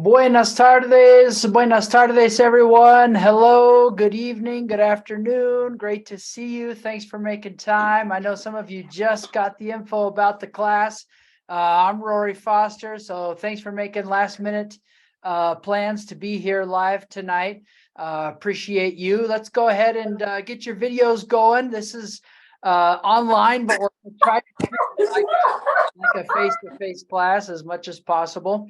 Buenas tardes, everyone. Hello, good evening, good afternoon. Great to see you. Thanks for making time. I know some of you just got the info about the class. I'm Rory Foster, so thanks for making last minute plans to be here live tonight. Appreciate you. Let's go ahead and get your videos going. This is online, but we're going to try to keep it like a face-to-face class as much as possible.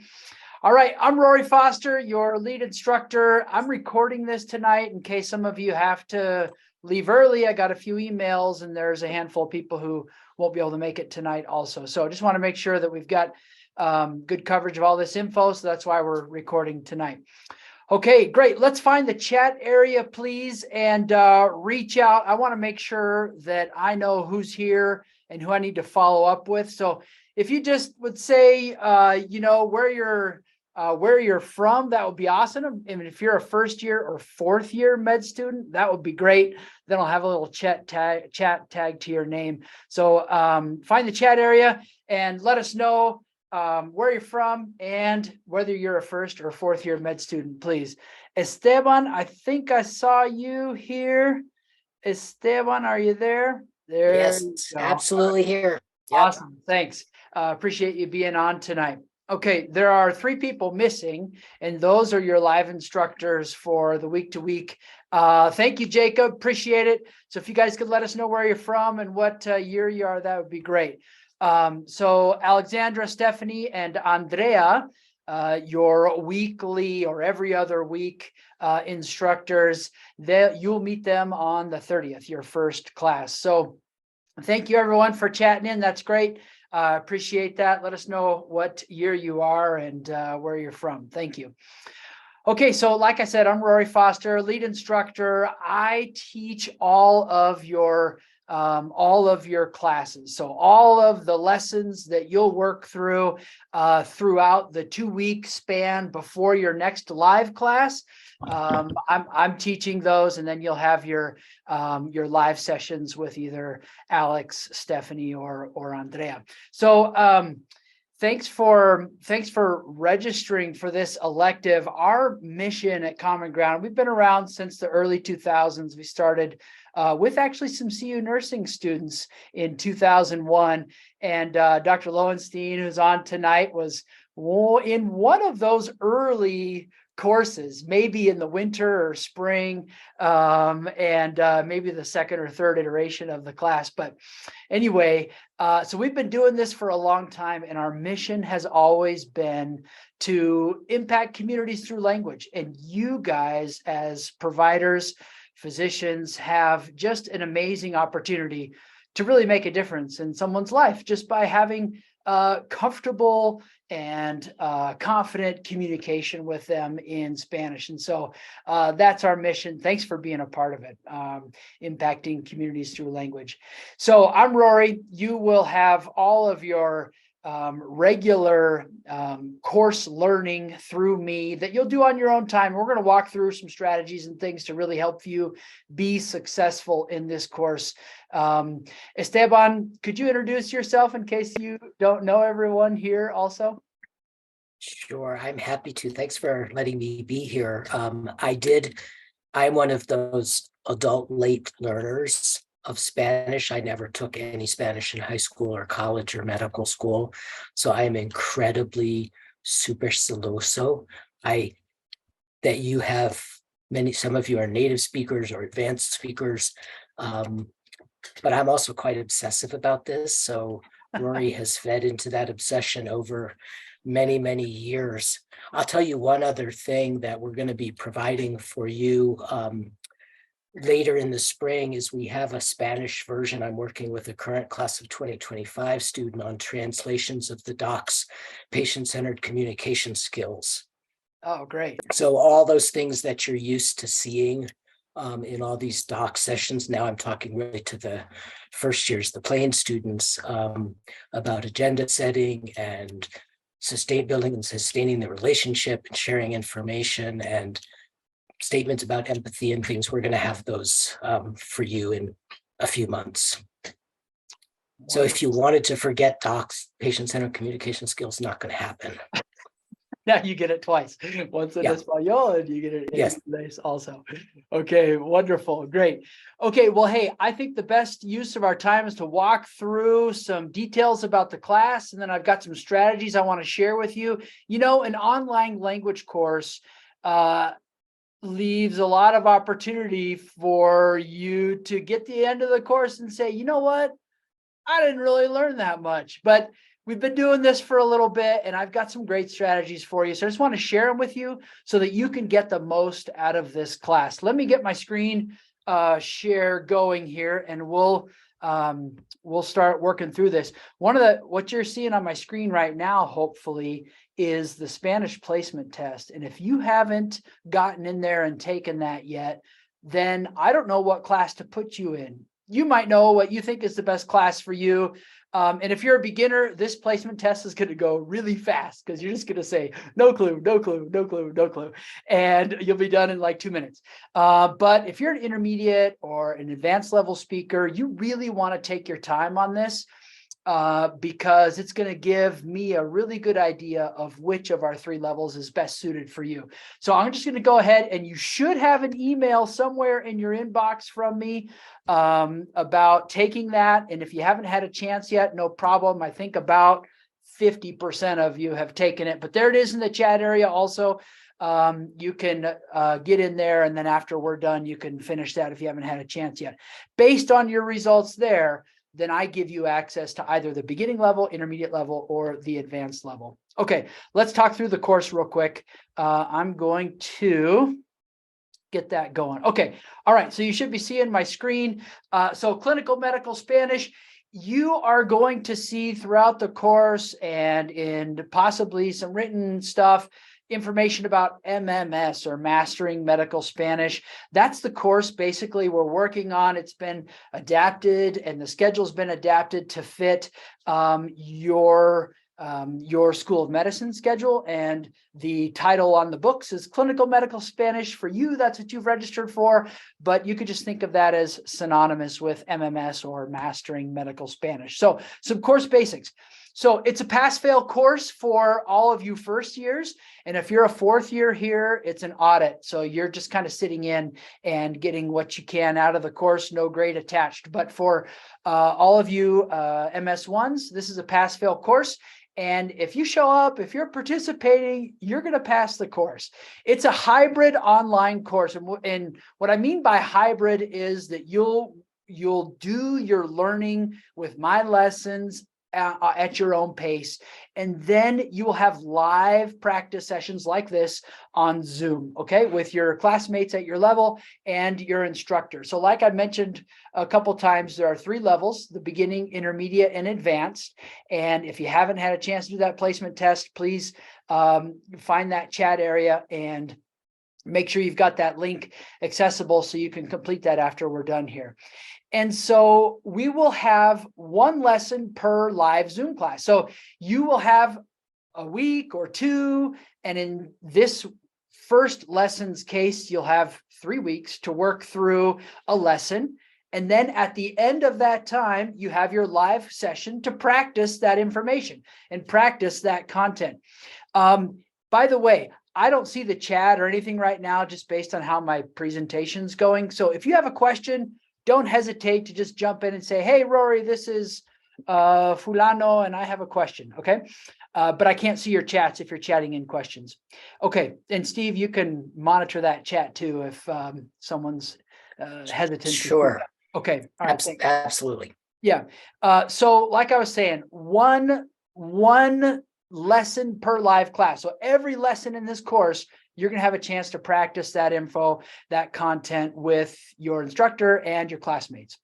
All right, I'm Rory Foster, your lead instructor. I'm recording this tonight in case some of you have to leave early. I got a few emails and there's a handful of people who won't be able to make it tonight also. So I just want to make sure that we've got good coverage of all this info. So that's why we're recording tonight. Okay, great. Let's find the chat area, please, and reach out. I want to make sure that I know who's here and who I need to follow up with. So if you just would say, where you're from, that would be awesome. And if you're a first year or fourth year med student, that would be great. Then I'll have a little chat tag to your name. So find the chat area and let us know where you're from and whether you're a first or fourth year med student, please. Esteban, I think I saw you here. Esteban, are you there? There. Yes, absolutely here. Yep. Awesome. Thanks. Appreciate you being on tonight. Okay, there are 3 people missing, and those are your live instructors for the week to week. Thank you, Jacob. Appreciate it. So if you guys could let us know where you're from and what year you are, that would be great. So Alexandra, Stephanie, and Andrea, your weekly or every other week instructors, you'll meet them on the 30th, your first class. So thank you, everyone, for chatting in. That's great. Appreciate that. Let us know what year you are and where you're from. Thank you. Okay, so like I said, I'm Rory Foster, lead instructor. I teach all of your classes. So all of the lessons that you'll work through throughout the 2-week span before your next live class. I'm teaching those, and then you'll have your live sessions with either Alex, Stephanie, or Andrea. So thanks for registering for this elective. Our mission at Common Ground, we've been around since the early 2000s. We started with actually some CU nursing students in 2001, and Dr. Lowenstein, who's on tonight, was in one of those early courses, maybe in the winter or spring, and maybe the second or third iteration of the class. But anyway, so we've been doing this for a long time, and our mission has always been to impact communities through language. And you guys, as providers, physicians, have just an amazing opportunity to really make a difference in someone's life just by having comfortable and confident communication with them in Spanish. And so that's our mission. Thanks for being a part of it, impacting communities through language. So I'm Rory. You will have all of your regular course learning through me that you'll do on your own time. We're going to walk through some strategies and things to really help you be successful in this course. Esteban, could you introduce yourself in case you don't know everyone here also? Sure, I'm happy to. Thanks for letting me be here. I'm one of those adult late learners of Spanish. I never took any Spanish in high school or college or medical school. So I'm incredibly supercilioso. That you have some of you are native speakers or advanced speakers. But I'm also quite obsessive about this. So Rory has fed into that obsession over many, many years. I'll tell you one other thing that we're going to be providing for you later in the spring is we have a Spanish version. I'm working with a current class of 2025 student on translations of the doc's patient-centered communication skills. Oh, great. So all those things that you're used to seeing in all these doc sessions, now I'm talking really to the first years, the plain students, about agenda setting and building and sustaining the relationship and sharing information and statements about empathy and things. We're going to have those for you in a few months. So if you wanted to forget docs, patient-centered communication skills, not going to happen. Now you get it twice. Once in Yeah. Espanol and you get it in Yes. English also. Okay, wonderful. Great. Okay, well, hey, I think the best use of our time is to walk through some details about the class, and then I've got some strategies I want to share with you. You know, an online language course leaves a lot of opportunity for you to get to the end of the course and say, you know what? I didn't really learn that much, but we've been doing this for a little bit and I've got some great strategies for you. So I just want to share them with you so that you can get the most out of this class. Let me get my screen share going here and we'll start working through this. What you're seeing on my screen right now, hopefully, is the Spanish placement test. And if you haven't gotten in there and taken that yet, then I don't know what class to put you in. You might know what you think is the best class for you. And if you're a beginner, this placement test is going to go really fast because you're just going to say, no clue, no clue, no clue, no clue. And you'll be done in like 2 minutes. But if you're an intermediate or an advanced level speaker, you really want to take your time on this because it's going to give me a really good idea of which of our 3 levels is best suited for you. So I'm just going to go ahead, and you should have an email somewhere in your inbox from me about taking that. And if you haven't had a chance yet, no problem. I think about 50% of you have taken it, but there it is in the chat area also. You can get in there, and then after we're done, you can finish that if you haven't had a chance yet. Based on your results there, then I give you access to either the beginning level, intermediate level, or the advanced level. Okay, let's talk through the course real quick. I'm going to get that going. Okay, all right, so you should be seeing my screen. So clinical medical Spanish, you are going to see throughout the course and in possibly some written stuff, information about MMS or Mastering Medical Spanish. That's the course basically we're working on. It's been adapted and the schedule's been adapted to fit your School of Medicine schedule, and the title on the books is Clinical Medical Spanish. For you, that's what you've registered for, but you could just think of that as synonymous with MMS or Mastering Medical Spanish. So some course basics. So it's a pass-fail course for all of you first years. And if you're a 4th year here, it's an audit. So you're just kind of sitting in and getting what you can out of the course, no grade attached. But for all of you MS1s, this is a pass-fail course. And if you show up, if you're participating, you're going to pass the course. It's a hybrid online course. And what I mean by hybrid is that you'll do your learning with my lessons at your own pace. And then you will have live practice sessions like this on Zoom, okay, with your classmates at your level and your instructor. So like I mentioned a couple times, there are 3 levels: the beginning, intermediate, and advanced. And if you haven't had a chance to do that placement test, please find that chat area and make sure you've got that link accessible so you can complete that after we're done here. And so we will have 1 lesson per live Zoom class. So you will have a week or 2, and in this first lesson's case, you'll have 3 weeks to work through a lesson. And then at the end of that time, you have your live session to practice that information and practice that content. By the way, I don't see the chat or anything right now, just based on how my presentation's going. So if you have a question, don't hesitate to just jump in and say, hey, Rory, this is Fulano, and I have a question, okay? But I can't see your chats if you're chatting in questions. Okay, and Steve, you can monitor that chat too if someone's hesitant. Sure. Okay, all right. Absolutely. Yeah, so like I was saying, one lesson per live class. So every lesson in this course, you're going to have a chance to practice that info, that content with your instructor and your classmates.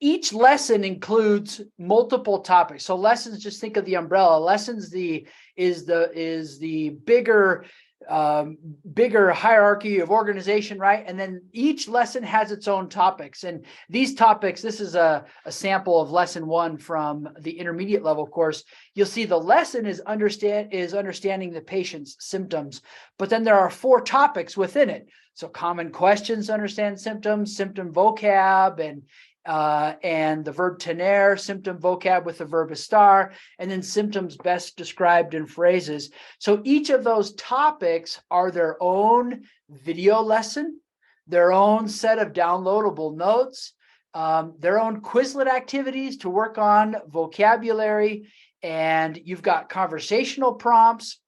Each lesson includes multiple topics. So lessons, just think of the umbrella. Lessons is the bigger hierarchy of organization, right? And then each lesson has its own topics. And these topics, this is a sample of lesson 1 from the intermediate level course. You'll see the lesson is understanding the patient's symptoms, but then there are 4 topics within it. So common questions to understand symptoms, symptom vocab, and the verb tener, symptom vocab with the verb estar, and then symptoms best described in phrases. So each of those topics are their own video lesson, their own set of downloadable notes, their own Quizlet activities to work on vocabulary, and you've got conversational prompts.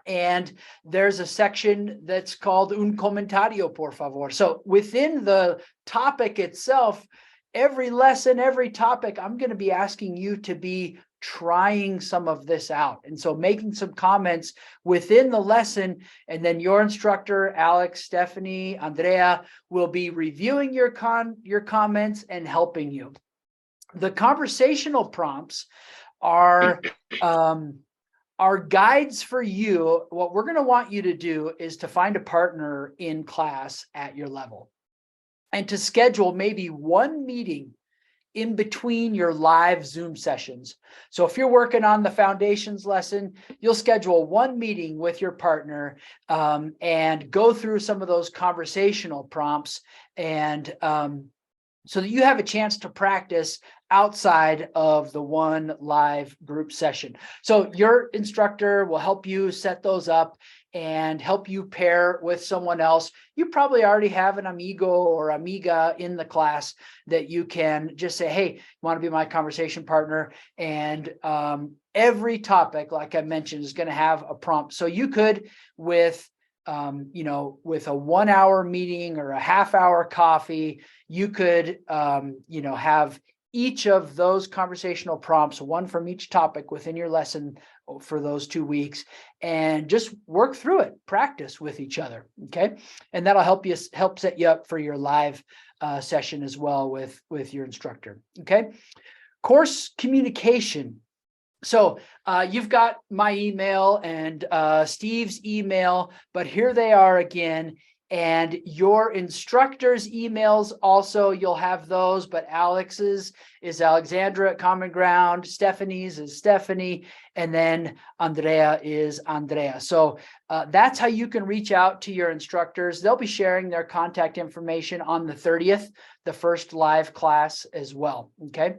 And there's a section that's called Un Comentario, por favor. So within the topic itself, every lesson, every topic, I'm going to be asking you to be trying some of this out. And so making some comments within the lesson, and then your instructor, Alex, Stephanie, Andrea, will be reviewing your comments and helping you. The conversational prompts are guides for you. What we're going to want you to do is to find a partner in class at your level and to schedule maybe one meeting in between your live Zoom sessions. So if you're working on the foundations lesson, you'll schedule one meeting with your partner and go through some of those conversational prompts, and so that you have a chance to practice outside of the one live group session. So your instructor will help you set those up and help you pair with someone else. You probably already have an amigo or amiga in the class that you can just say, hey, you want to be my conversation partner? And every topic, like I mentioned, is going to have a prompt. So you could, with with a 1 hour meeting or a half-hour coffee, you could, have each of those conversational prompts, one from each topic within your lesson for those 2 weeks, and just work through it, practice with each other. Okay. And that'll help set you up for your live session as well with your instructor. Okay. Course communication. So you've got my email and Steve's email, but here they are again. And your instructor's emails also, you'll have those, but Alex's is Alexandra at Common Ground, Stephanie's is Stephanie, and then Andrea is Andrea. So that's how you can reach out to your instructors. They'll be sharing their contact information on the 30th, the first live class as well. Okay.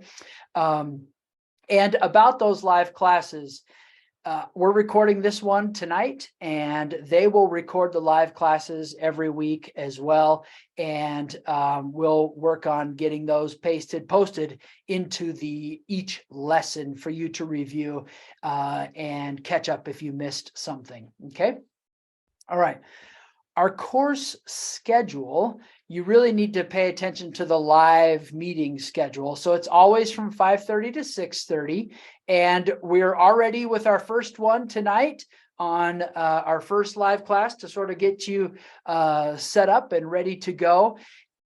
And about those live classes, we're recording this one tonight, and they will record the live classes every week as well. And we'll work on getting those posted into each lesson for you to review and catch up if you missed something. Okay. All right. Our course schedule, you really need to pay attention to the live meeting schedule. So it's always from 5:30 to 6:30. And we're already with our first one tonight on our first live class to sort of get you set up and ready to go.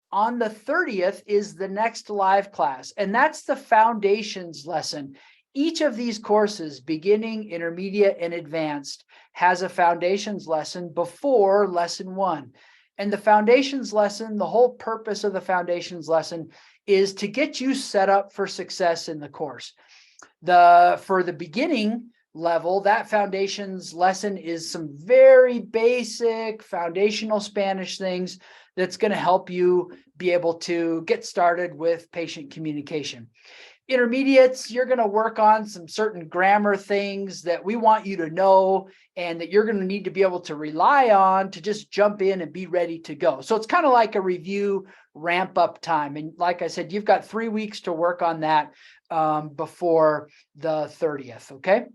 On the 30th is the next live class, and that's the foundations lesson. Each of these courses, beginning, intermediate, and advanced, has a foundations lesson before lesson 1. And the foundations lesson, the whole purpose of the foundations lesson is to get you set up for success in the course. For the beginning level, that foundations lesson is some very basic foundational Spanish things that's going to help you be able to get started with patient communication. Intermediates, you're going to work on some certain grammar things that we want you to know and that you're going to need to be able to rely on to just jump in and be ready to go. So it's kind of like a review ramp up time. And like I said, you've got 3 weeks to work on that before the 30th. Okay.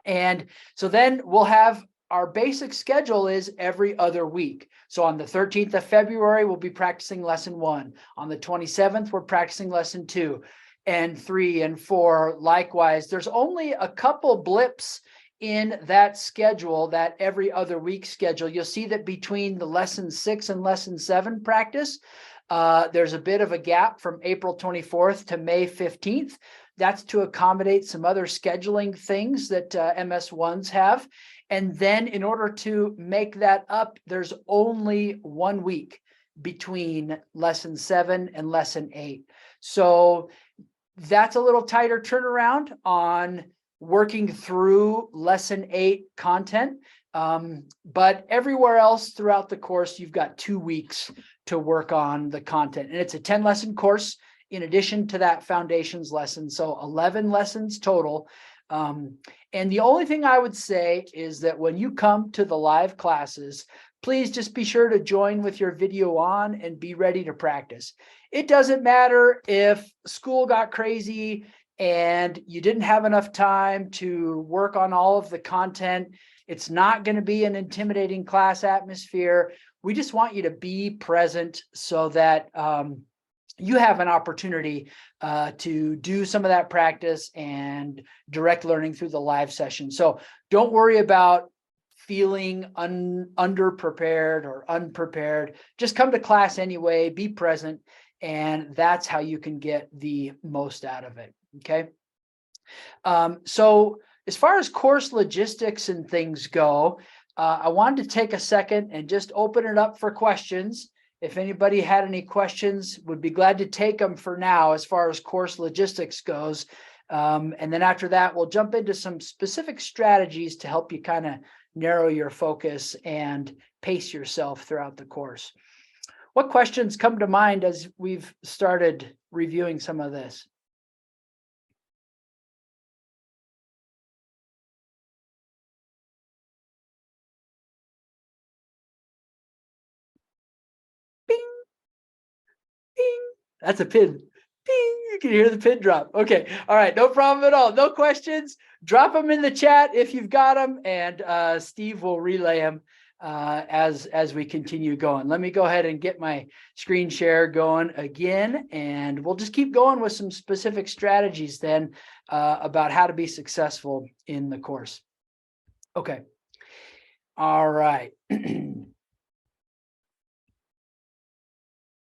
And so then we'll have our basic schedule is every other week. So on the 13th of February, we'll be practicing lesson 1. On the 27th, we're practicing lesson 2. And 3 and 4, likewise. There's only a couple blips in that schedule, that every other week schedule. You'll see that between the lesson 6 and lesson 7 practice, there's a bit of a gap from April 24th to May 15th. That's to accommodate some other scheduling things that MS1s have. And then in order to make that up, there's only 1 week between lesson 7 and lesson 8. So that's a little tighter turnaround on working through lesson 8 content. But everywhere else throughout the course, you've got 2 weeks to work on the content. And it's a 10-lesson course in addition to that foundations lesson. So 11 lessons total. And the only thing I would say is that when you come to the live classes, please just be sure to join with your video on and be ready to practice. It doesn't matter if school got crazy and you didn't have enough time to work on all of the content. It's not going to be an intimidating class atmosphere. We just want you to be present so that you have an opportunity to do some of that practice and direct learning through the live session. So don't worry about feeling underprepared or unprepared. Just come to class anyway, be present, and that's how you can get the most out of it. Okay. So as far as course logistics and things go, I wanted to take a second and just open it up for questions. If anybody had any questions, would be glad to take them for now as far as course logistics goes. And then after that, we'll jump into some specific strategies to help you kind of narrow your focus and pace yourself throughout the course. What questions come to mind as we've started reviewing some of this? Bing, bing. That's a pin. Bing, you can hear the pin drop. Okay. All right. No problem at all. No questions. Drop them in the chat if you've got them, and Steve will relay them as we continue going. Let me go ahead and get my screen share going again, and we'll just keep going with some specific strategies then about how to be successful in the course. Okay. All right.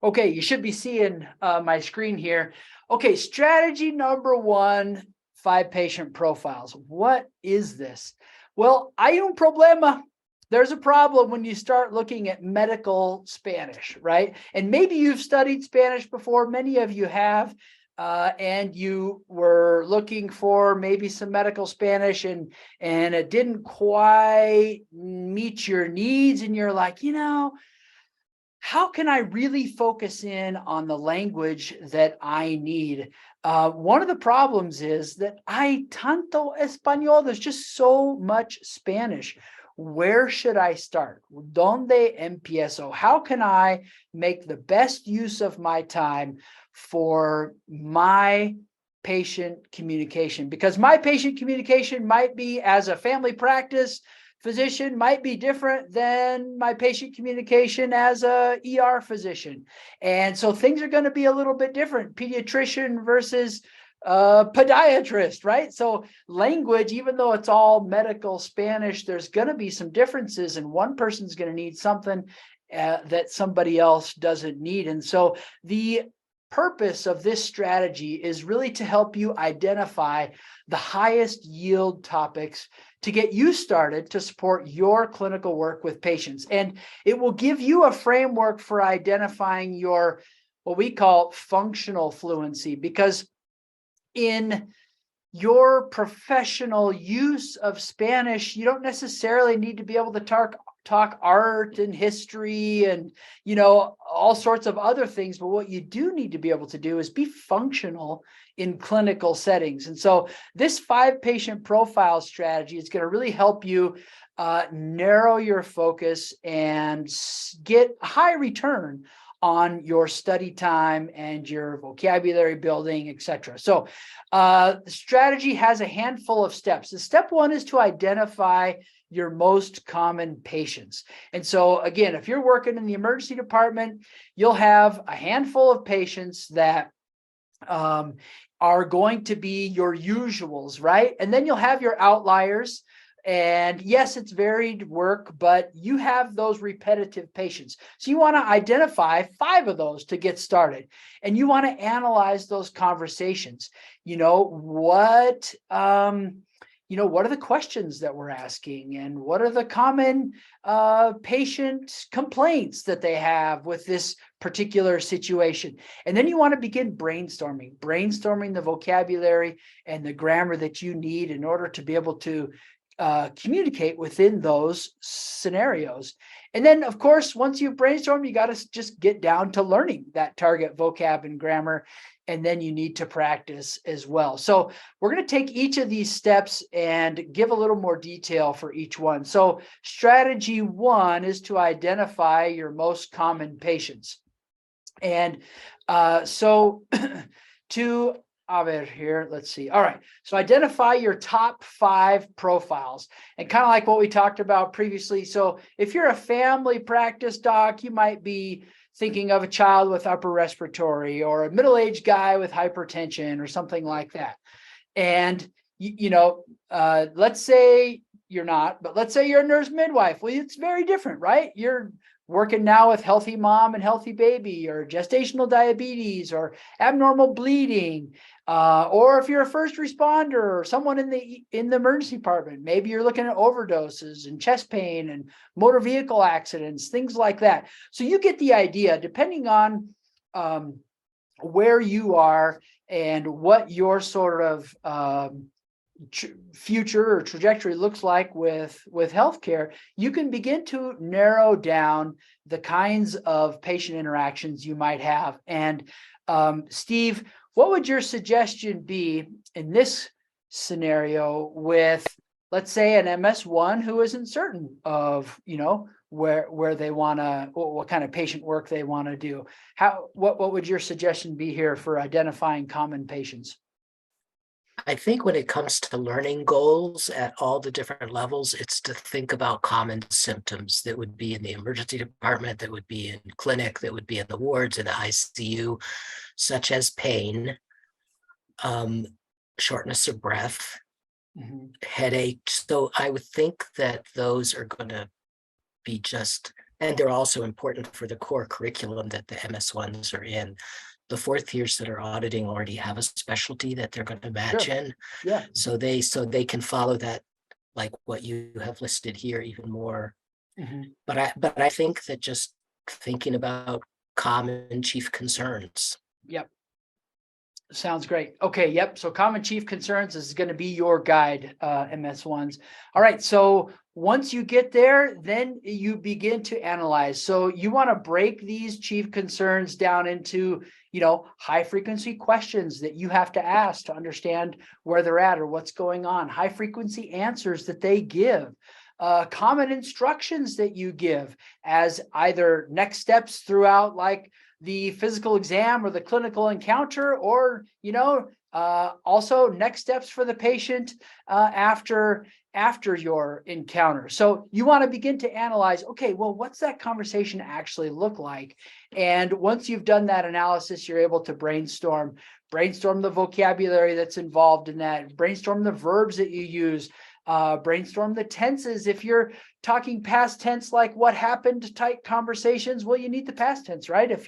Okay, you should be seeing my screen here. Okay, strategy number 1, 5 patient profiles. What is this? Well, hay un problema. There's a problem when you start looking at medical Spanish, right? And maybe you've studied Spanish before. Many of you have, and you were looking for maybe some medical Spanish and it didn't quite meet your needs. And you're like, how can I really focus in on the language that I need? One of the problems is that hay tanto español. There's just so much Spanish. Where should I start? ¿Dónde empiezo? How can I make the best use of my time for my patient communication? Because my patient communication might be as a family practice physician might be different than my patient communication as a ER physician. And so things are going to be a little bit different. Pediatrician versus podiatrist, right? So language, even though it's all medical Spanish, there's going to be some differences, and one person's going to need something that somebody else doesn't need. And so the purpose of this strategy is really to help you identify the highest yield topics to get you started to support your clinical work with patients. And it will give you a framework for identifying your, what we call functional fluency, because in your professional use of Spanish, you don't necessarily need to be able to talk art and history and, all sorts of other things. But what you do need to be able to do is be functional in clinical settings. And so this 5 patient profile strategy is going to really help you narrow your focus and get a high return on your study time and your vocabulary building, etc. So the strategy has a handful of steps. The step 1 is to identify your most common patients. And so again, if you're working in the emergency department, you'll have a handful of patients that are going to be your usuals, right? And then you'll have your outliers. And yes, it's varied work, but you have those repetitive patients. So you want to identify 5 of those to get started. And you want to analyze those conversations. What are the questions that we're asking, and what are the common patient complaints that they have with this particular situation? And then you want to begin brainstorming the vocabulary and the grammar that you need in order to be able to communicate within those scenarios. And then, of course, once you've brainstormed, you got to just get down to learning that target vocab and grammar, and then you need to practice as well. So we're going to take each of these steps and give a little more detail for each one. So strategy 1 is to identify your most common patients. And so to here, let's see. All right. So identify your top 5 profiles, and kind of like what we talked about previously. So if you're a family practice doc, you might be thinking of a child with upper respiratory, or a middle-aged guy with hypertension, or something like that. And, let's say you're not, but let's say you're a nurse midwife. Well, it's very different, right? You're working now with healthy mom and healthy baby, or gestational diabetes, or abnormal bleeding, or if you're a first responder or someone in the emergency department, maybe you're looking at overdoses and chest pain and motor vehicle accidents, things like that. So you get the idea, depending on where you are and what your sort of future or trajectory looks like with healthcare, you can begin to narrow down the kinds of patient interactions you might have. And Steve, what would your suggestion be in this scenario with, let's say, an MS1 who isn't certain of, where they want to, what kind of patient work they want to do? What would your suggestion be here for identifying common patients? I think when it comes to learning goals at all the different levels, it's to think about common symptoms that would be in the emergency department, that would be in clinic, that would be in the wards, in the ICU, such as pain, shortness of breath, headache. So I would think that those are going to be and they're also important for the core curriculum that the MS1s are in. The 4th years that are auditing already have a specialty that they're going to match in. Yeah. So they can follow that, like what you have listed here, even more. But I think that just thinking about common chief concerns. Yep. Sounds great. Okay. Yep. So common chief concerns is going to be your guide, MS1s. All right. So once you get there, then you begin to analyze. So you want to break these chief concerns down into, high frequency questions that you have to ask to understand where they're at or what's going on, high frequency answers that they give, common instructions that you give as either next steps throughout, like the physical exam or the clinical encounter, or, also next steps for the patient after your encounter. So you want to begin to analyze, okay, well, what's that conversation actually look like? And once you've done that analysis, you're able to brainstorm the vocabulary that's involved in that, brainstorm the verbs that you use, brainstorm the tenses. If you're talking past tense, like what happened type conversations, well, you need the past tense, right? If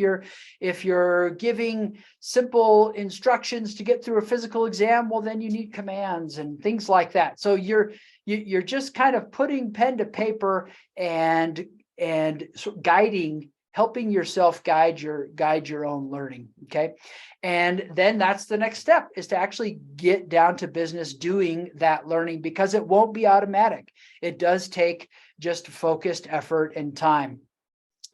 you're giving simple instructions to get through a physical exam, well, then you need commands and things like that. So you're just kind of putting pen to paper and helping yourself guide your own learning. Okay. And then that's the next step, is to actually get down to business doing that learning, because it won't be automatic. It does take just focused effort and time.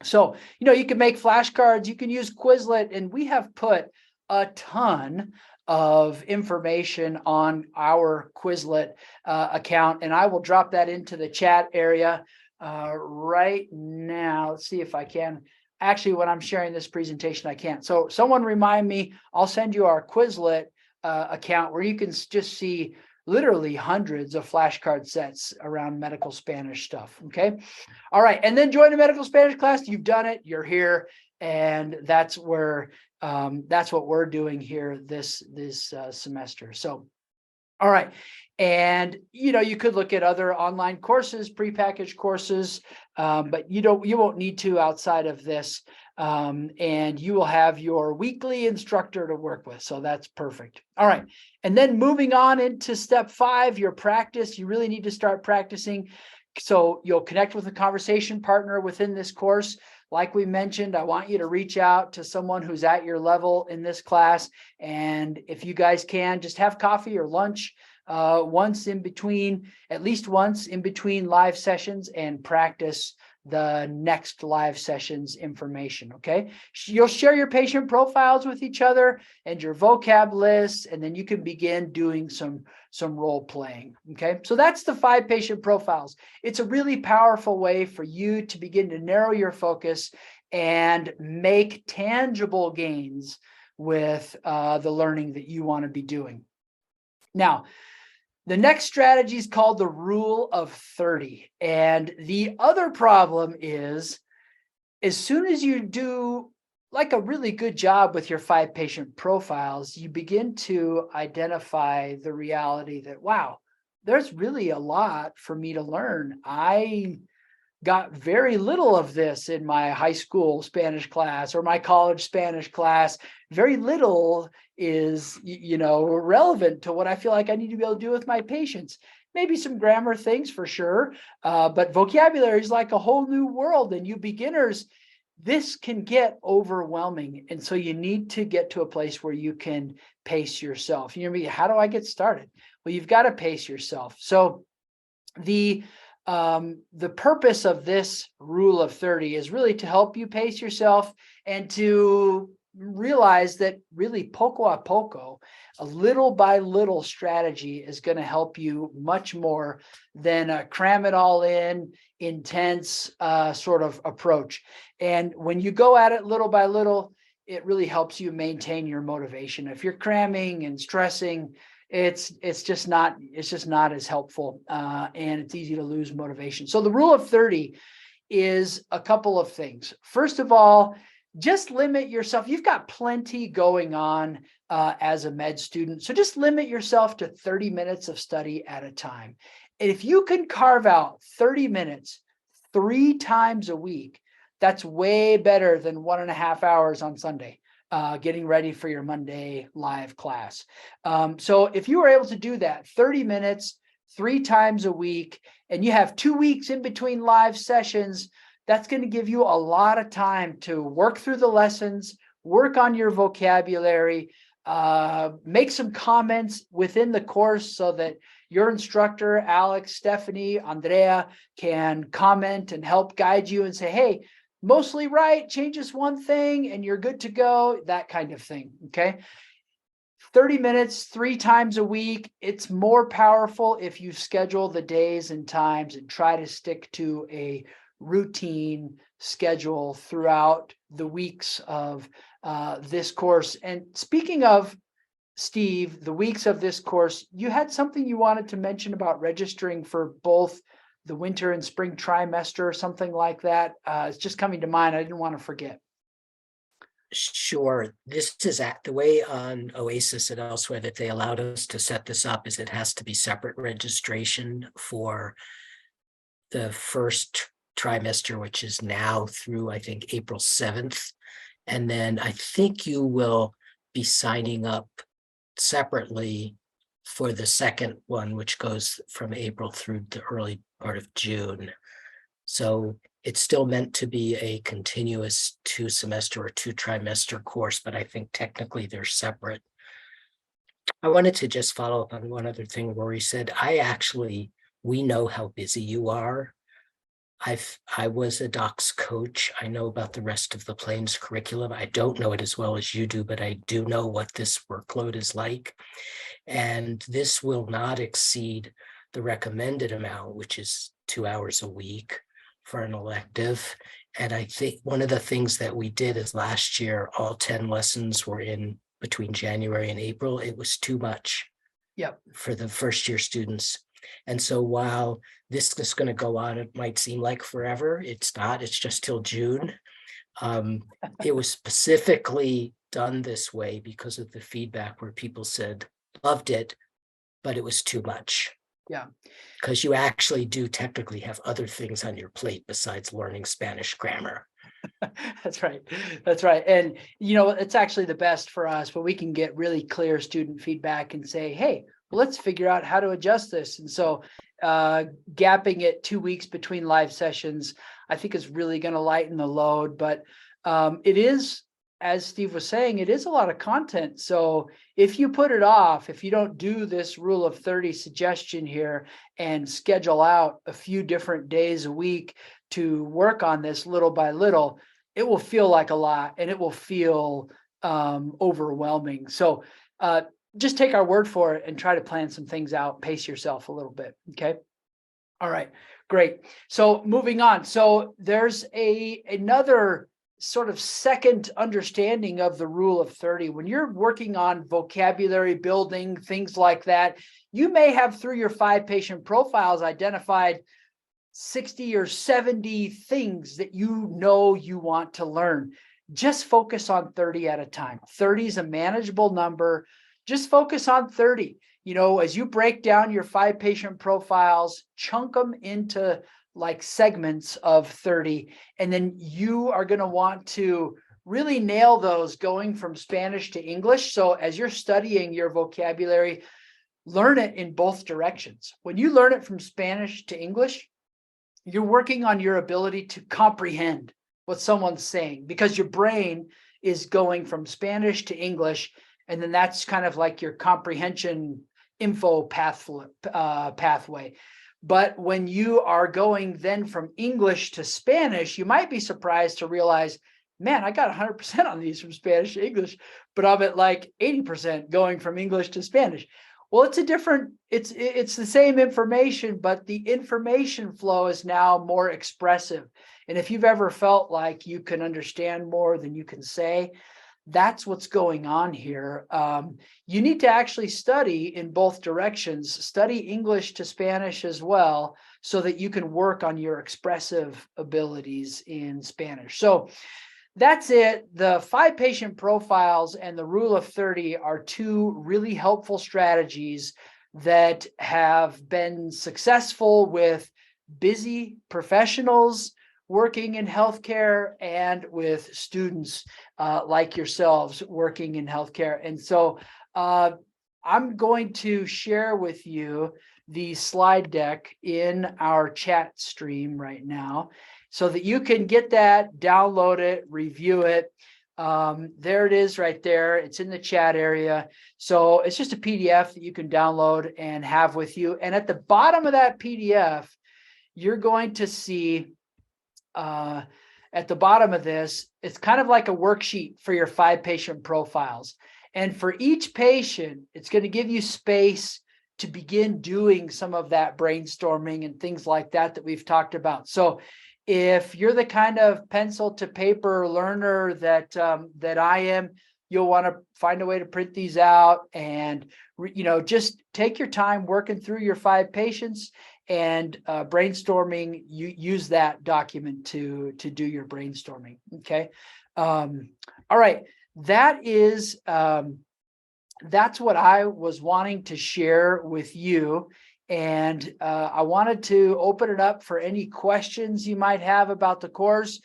So, you can make flashcards, you can use Quizlet, and we have put a ton of information on our Quizlet account, and I will drop that into the chat area right now. Let's see if I can. Actually, when I'm sharing this presentation, I can't. So someone remind me, I'll send you our Quizlet account, where you can just see literally hundreds of flashcard sets around medical Spanish stuff. Okay. All right. And then join a medical Spanish class. You've done it. You're here. And that's what we're doing here this semester. So, all right. And, you could look at other online courses, prepackaged courses, but you won't need to outside of this. And you will have your weekly instructor to work with. So that's perfect. All right. And then moving on into step 5, your practice, you really need to start practicing. So you'll connect with a conversation partner within this course. Like we mentioned, I want you to reach out to someone who's at your level in this class. And if you guys can, just have coffee or lunch once in between, at least once in between live sessions, and practice the next live sessions information. Okay. You'll share your patient profiles with each other and your vocab lists, and then you can begin doing some role playing. Okay. So that's the 5 patient profiles. It's a really powerful way for you to begin to narrow your focus and make tangible gains with the learning that you want to be doing. Now, the next strategy is called the rule of 30. And the other problem is, as soon as you do like a really good job with your 5 patient profiles, you begin to identify the reality that, wow, there's really a lot for me to learn. I got very little of this in my high school Spanish class or my college Spanish class. Very little is, relevant to what I feel like I need to be able to do with my patients. Maybe some grammar things for sure, but vocabulary is like a whole new world. And you beginners, this can get overwhelming. And so you need to get to a place where you can pace yourself. How do I get started? Well, you've got to pace yourself. So the purpose of this rule of 30 is really to help you pace yourself and to realize that really poco a poco, a little by little strategy is going to help you much more than a cram it all in, intense sort of approach. And when you go at it little by little, it really helps you maintain your motivation. If you're cramming and stressing, it's just not as helpful, and it's easy to lose motivation. So the rule of 30 is a couple of things. First of all, just limit yourself. You've got plenty going on as a med student, so just limit yourself to 30 minutes of study at a time. And if you can carve out 30 minutes 3 times a week, that's way better than 1.5 hours on Sunday. Getting ready for your Monday live class. So if you were able to do that 30 minutes, 3 times a week, and you have 2 weeks in between live sessions, that's going to give you a lot of time to work through the lessons, work on your vocabulary, make some comments within the course so that your instructor, Alex, Stephanie, Andrea, can comment and help guide you and say, hey, mostly right, change this one thing and you're good to go, that kind of thing. Okay. 30 minutes, 3 times a week. It's more powerful if you schedule the days and times and try to stick to a routine schedule throughout the weeks of this course. And speaking of, Steve, the weeks of this course, you had something you wanted to mention about registering for both the winter and spring trimester or something like that. It's just coming to mind. I didn't want to forget. Sure. This is the way on Oasis and elsewhere that they allowed us to set this up is it has to be separate registration for the first trimester, which is now through, I think, April 7th. And then I think you will be signing up separately for the second one, which goes from April through the early part of June. So it's still meant to be a continuous 2-semester or 2-trimester course, but I think technically they're separate. I wanted to just follow up on one other thing Rory said. We know how busy you are. I was a docs coach. I know about the rest of the Plains curriculum. I don't know it as well as you do, but I do know what this workload is like. And this will not exceed the recommended amount, which is 2 hours a week for an elective. And I think one of the things that we did is last year, all 10 lessons were in between January and April. It was too much for the first year students. And so while this is going to go on, it might seem like forever. It's not, it's just till June. It was specifically done this way because of the feedback where people said, loved it, but it was too much. Yeah. Because you actually do technically have other things on your plate besides learning Spanish grammar. That's right. That's right. And, it's actually the best for us, but we can get really clear student feedback and say, hey, well, let's figure out how to adjust this. And so gapping it 2 weeks between live sessions, I think is really going to lighten the load. But it is as Steve was saying, it is a lot of content. So if you put it off, if you don't do this rule of 30 suggestion here and schedule out a few different days a week to work on this little by little, it will feel like a lot and it will feel overwhelming. So just take our word for it and try to plan some things out, pace yourself a little bit. Okay. All right, great. So moving on. So there's another sort of second understanding of the rule of 30. When you're working on vocabulary building, things like that, you may have through your 5 patient profiles identified 60 or 70 things that you know you want to learn. Just focus on 30 at a time. 30 is a manageable number. Just focus on 30. You know, as you break down your 5 patient profiles, chunk them into like segments of 30, and then you are going to want to really nail those going from Spanish to English. So as you're studying your vocabulary, learn it in both directions. When you learn it from Spanish to English, you're working on your ability to comprehend what someone's saying, because your brain is going from Spanish to English, and then that's kind of like your comprehension info pathway. But when you are going then from English to Spanish, you might be surprised to realize, man, I got 100% on these from Spanish to English, but I'm at like 80% going from English to Spanish. Well, it's a different, it's the same information, but the information flow is now more expressive. And if you've ever felt like you can understand more than you can say, that's what's going on here. You need to actually study in both directions, study English to Spanish as well, so that you can work on your expressive abilities in Spanish. So that's it. The 5 patient profiles and the rule of 30 are 2 really helpful strategies that have been successful with busy professionals working in healthcare and with students like yourselves working in healthcare. And so I'm going to share with you the slide deck in our chat stream right now so that you can get that, download it, review it. There it is right there. It's in the chat area. So it's just a PDF that you can download and have with you. And at the bottom of that PDF, you're going to see at the bottom of this, it's kind of like a worksheet for your 5 patient profiles. And for each patient, it's going to give you space to begin doing some of that brainstorming and things like that that we've talked about. So if you're the kind of pencil to paper learner that that I am, you'll want to find a way to print these out and just take your time working through your 5 patients and brainstorming. You use that document to do your brainstorming. Okay. All right. That is that's what I was wanting to share with you. And I wanted to open it up for any questions you might have about the course.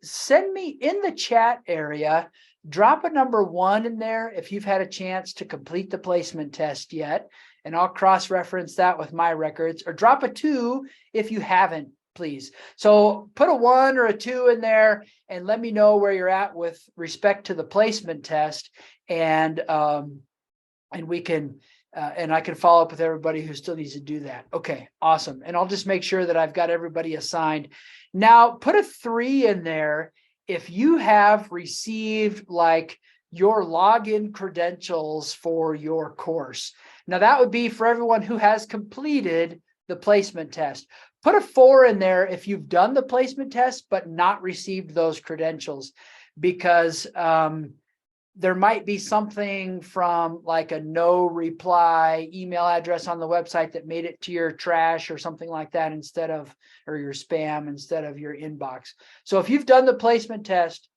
Send me in the chat area, drop a number 1 in there if you've had a chance to complete the placement test yet, and I'll cross-reference that with my records, or drop a 2 if you haven't, please. So put a 1 or a 2 in there and let me know where you're at with respect to the placement test, and we can and I can follow up with everybody who still needs to do that. Okay, awesome. And I'll just make sure that I've got everybody assigned. Now put a 3 in there if you have received like your login credentials for your course. Now that would be for everyone who has completed the placement test. Put a 4 in there if you've done the placement test but not received those credentials, because there might be something from like a no reply email address on the website that made it to your trash or something like that instead of, or your spam instead of your inbox. So if you've done the placement test,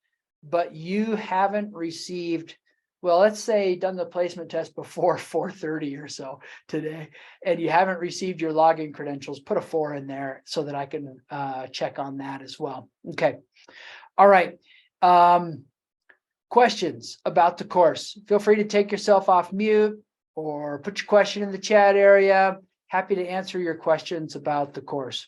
but you haven't received, well, let's say done the placement test before 4:30 or so today, and you haven't received your login credentials, put a 4 in there so that I can check on that as well. Okay. All right. Questions about the course? Feel free to take yourself off mute or put your question in the chat area. Happy to answer your questions about the course.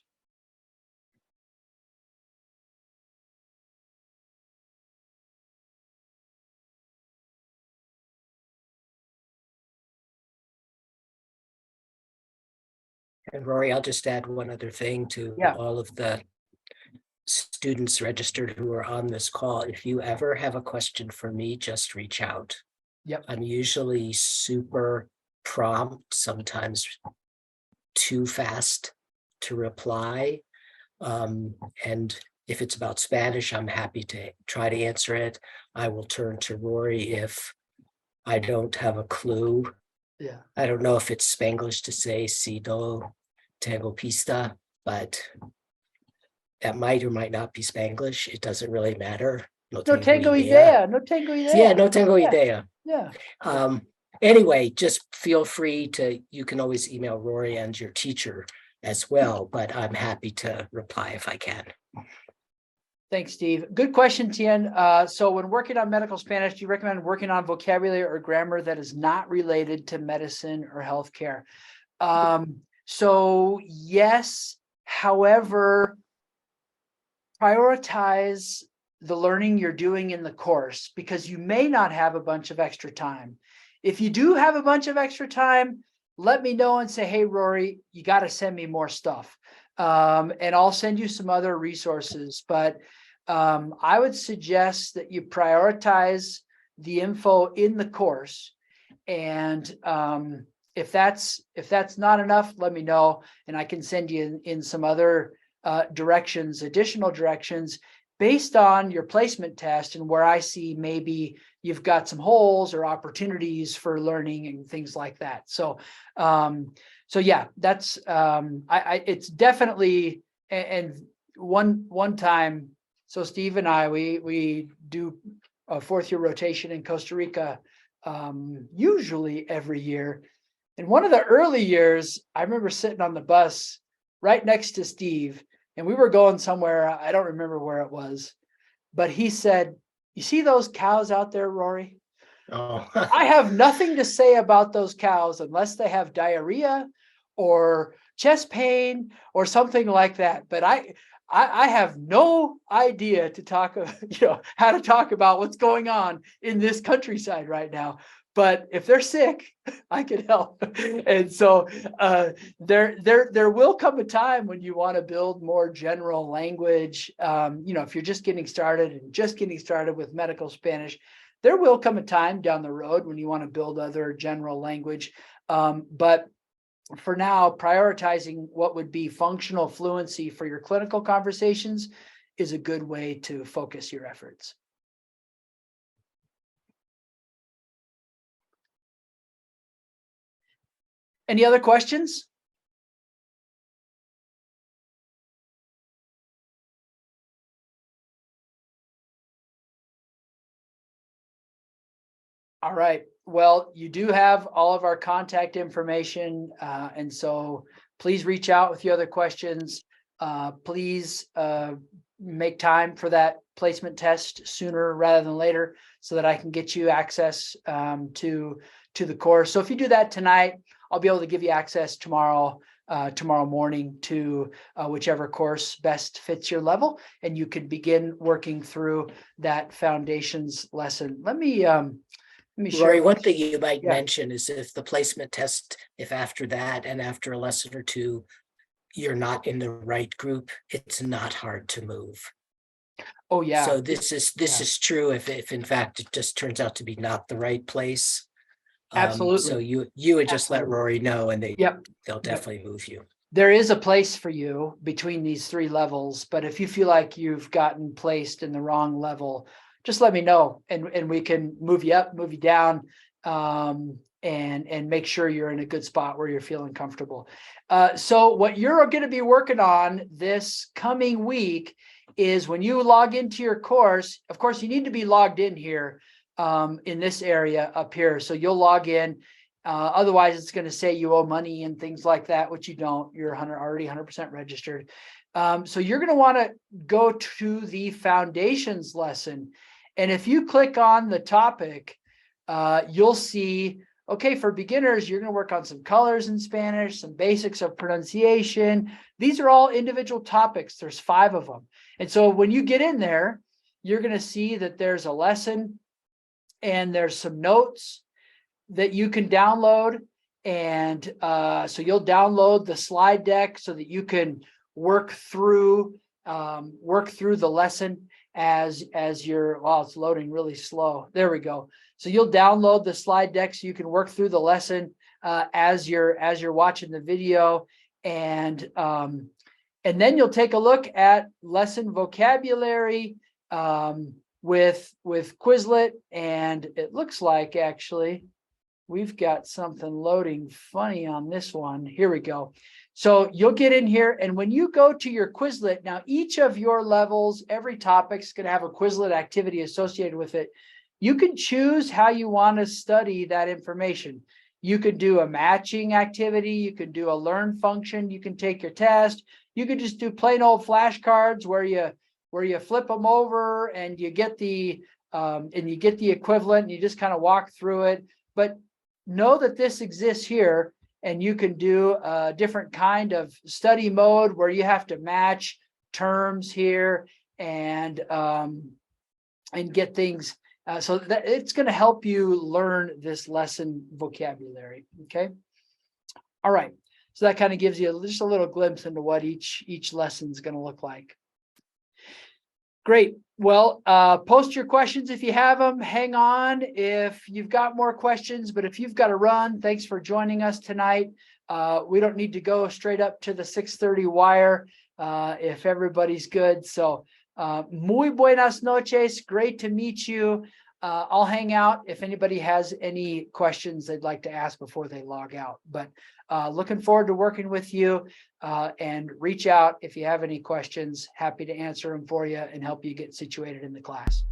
And Rory, I'll just add one other thing to Yeah. all of the students registered who are on this call. If you ever have a question for me, just reach out. Yep. I'm usually super prompt, sometimes too fast to reply. And if it's about Spanish, I'm happy to try to answer it. I will turn to Rory if I don't have a clue. Yeah. I don't know if it's Spanglish to say si do tengo pista, but that might or might not be Spanglish. It doesn't really matter. No tengo idea. No tengo idea. Yeah, no tengo idea. Yeah. Anyway, just feel free to, you can always email Rory and your teacher as well, but I'm happy to reply if I can. Thanks, Steve. Good question, Tien. So when working on medical Spanish, do you recommend working on vocabulary or grammar that is not related to medicine or healthcare? So yes, however, prioritize the learning you're doing in the course because you may not have a bunch of extra time. If you do have a bunch of extra time, let me know and say, hey, Rory, you got to send me more stuff. And I'll send you some other resources. But I would suggest that you prioritize the info in the course. And if that's not enough, let me know. And I can send you in some other directions, additional directions based on your placement test and where I see maybe you've got some holes or opportunities for learning and things like that. So, so yeah, that's it's definitely, and one time, so Steve and I, we do a 4th-year rotation in Costa Rica, usually every year. And one of the early years, I remember sitting on the bus right next to Steve, and we were going somewhere. I don't remember where it was, but he said, you see those cows out there, Rory? Oh. I have nothing to say about those cows unless they have diarrhea or chest pain or something like that. But I have no idea to talk, how to talk about what's going on in this countryside right now. But if they're sick, I can help. And so there will come a time when you want to build more general language. If you're just getting started with medical Spanish, there will come a time down the road when you want to build other general language. But for now, prioritizing what would be functional fluency for your clinical conversations is a good way to focus your efforts. Any other questions? All right. Well, you do have all of our contact information. And so please reach out with your other questions. Please make time for that placement test sooner rather than later so that I can get you access to the course. So if you do that tonight, I'll be able to give you access tomorrow morning to whichever course best fits your level, and you can begin working through that foundations lesson. Let me share. Rory, one thing you might mention is if the placement test, if after that and after a lesson or two, you're not in the right group, it's not hard to move. Oh yeah. So this is true if in fact it just turns out to be not the right place. Absolutely. So you would just let Rory know, and they'll definitely move you. There is a place for you between these 3 levels, but if you feel like you've gotten placed in the wrong level, just let me know, and we can move you up, move you down, and make sure you're in a good spot where you're feeling comfortable. So what you're going to be working on this coming week is when you log into your course, of course, you need to be logged in here in this area up here. So you'll log in. Otherwise, it's going to say you owe money and things like that, which you don't. You're already 100% registered. So you're going to want to go to the foundations lesson. And if you click on the topic, you'll see, okay, for beginners, you're going to work on some colors in Spanish, some basics of pronunciation. These are all individual topics. There's 5 of them. And so when you get in there, you're going to see that there's a lesson and there's some notes that you can download. And so you'll download the slide deck so that you can work through the lesson as you're, wow, it's loading really slow. There we go. So you'll download the slide deck so you can work through the lesson as you're watching the video, and then you'll take a look at lesson vocabulary with Quizlet, and it looks like actually we've got something loading funny on this one. Here we go. So you'll get in here, and when you go to your Quizlet, now each of your levels, every topic's going to have a Quizlet activity associated with it. You can choose how you want to study that information. You could do a matching activity. You could do a learn function. You can take your test. You could just do plain old flashcards where you flip them over and you get the equivalent, and you just kind of walk through it. But know that this exists here, and you can do a different kind of study mode where you have to match terms here and get things. So that it's going to help you learn this lesson vocabulary. Okay. All right. So that kind of gives you just a little glimpse into what each lesson is going to look like. Great. Well, post your questions if you have them. Hang on if you've got more questions, but if you've got to run, thanks for joining us tonight. We don't need to go straight up to the 6:30 wire if everybody's good. So muy buenas noches. Great to meet you. I'll hang out if anybody has any questions they'd like to ask before they log out. But looking forward to working with you, and reach out if you have any questions. Happy to answer them for you and help you get situated in the class.